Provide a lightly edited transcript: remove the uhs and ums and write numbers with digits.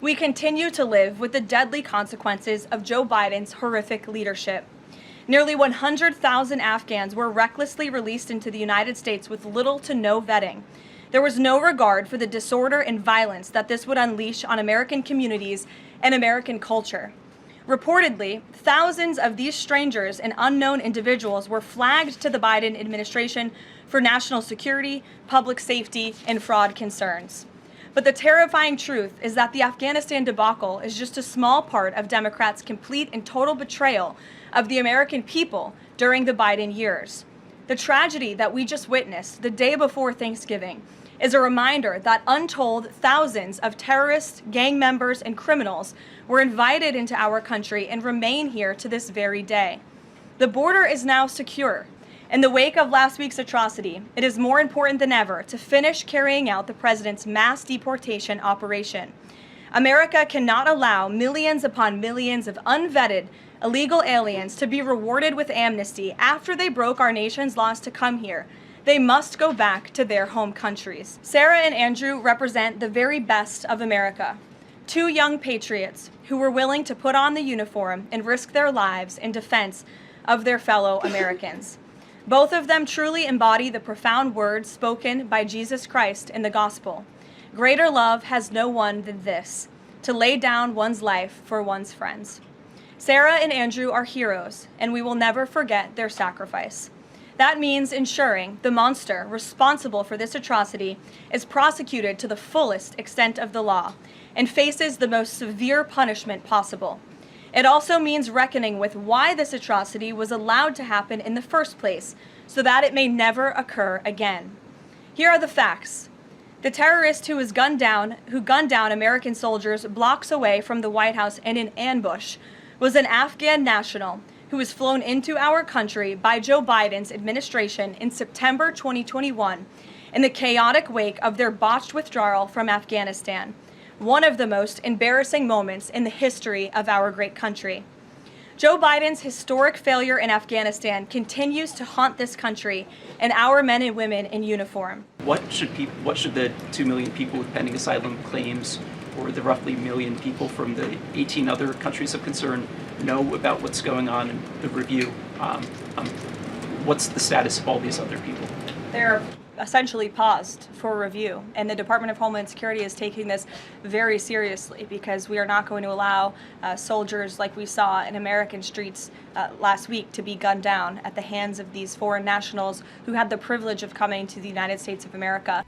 We continue to live with the deadly consequences of Joe Biden's horrific leadership. Nearly 100,000 Afghans were recklessly released into the United States with little to no vetting. There was no regard for the disorder and violence that this would unleash on American communities and American culture. Reportedly, thousands of these strangers and unknown individuals were flagged to the Biden administration for national security, public safety, and fraud concerns. But the terrifying truth is that the Afghanistan debacle is just a small part of Democrats' complete and total betrayal of the American people during the Biden years. The tragedy that we just witnessed the day before Thanksgiving is a reminder that untold thousands of terrorists, gang members, and criminals were invited into our country and remain here to this very day. The border is now secure. In the wake of last week's atrocity, it is more important than ever to finish carrying out the president's mass deportation operation. America cannot allow millions upon millions of unvetted illegal aliens to be rewarded with amnesty after they broke our nation's laws to come here. They must go back to their home countries. Sarah and Andrew represent the very best of America. Two young patriots who were willing to put on the uniform and risk their lives in defense of their fellow Americans. Both of them truly embody the profound words spoken by Jesus Christ in the gospel. Greater love has no one than this, to lay down one's life for one's friends. Sarah and Andrew are heroes, and we will never forget their sacrifice. That means ensuring the monster responsible for this atrocity is prosecuted to the fullest extent of the law and faces the most severe punishment possible. It also means reckoning with why this atrocity was allowed to happen in the first place, so that it may never occur again. Here are the facts. The terrorist who gunned down American soldiers blocks away from the White House in an ambush was an Afghan national who was flown into our country by Joe Biden's administration in September 2021 in the chaotic wake of their botched withdrawal from Afghanistan, one of the most embarrassing moments in the history of our great country. Joe Biden's historic failure in Afghanistan continues to haunt this country and our men and women in uniform. What should the 2 million people with pending asylum claims or the roughly million people from the 18 other countries of concern know about what's going on in the review? What's the status of all these other people? They're essentially paused for review, and the Department of Homeland Security is taking this very seriously because we are not going to allow soldiers like we saw in American streets last week to be gunned down at the hands of these foreign nationals who had the privilege of coming to the United States of America.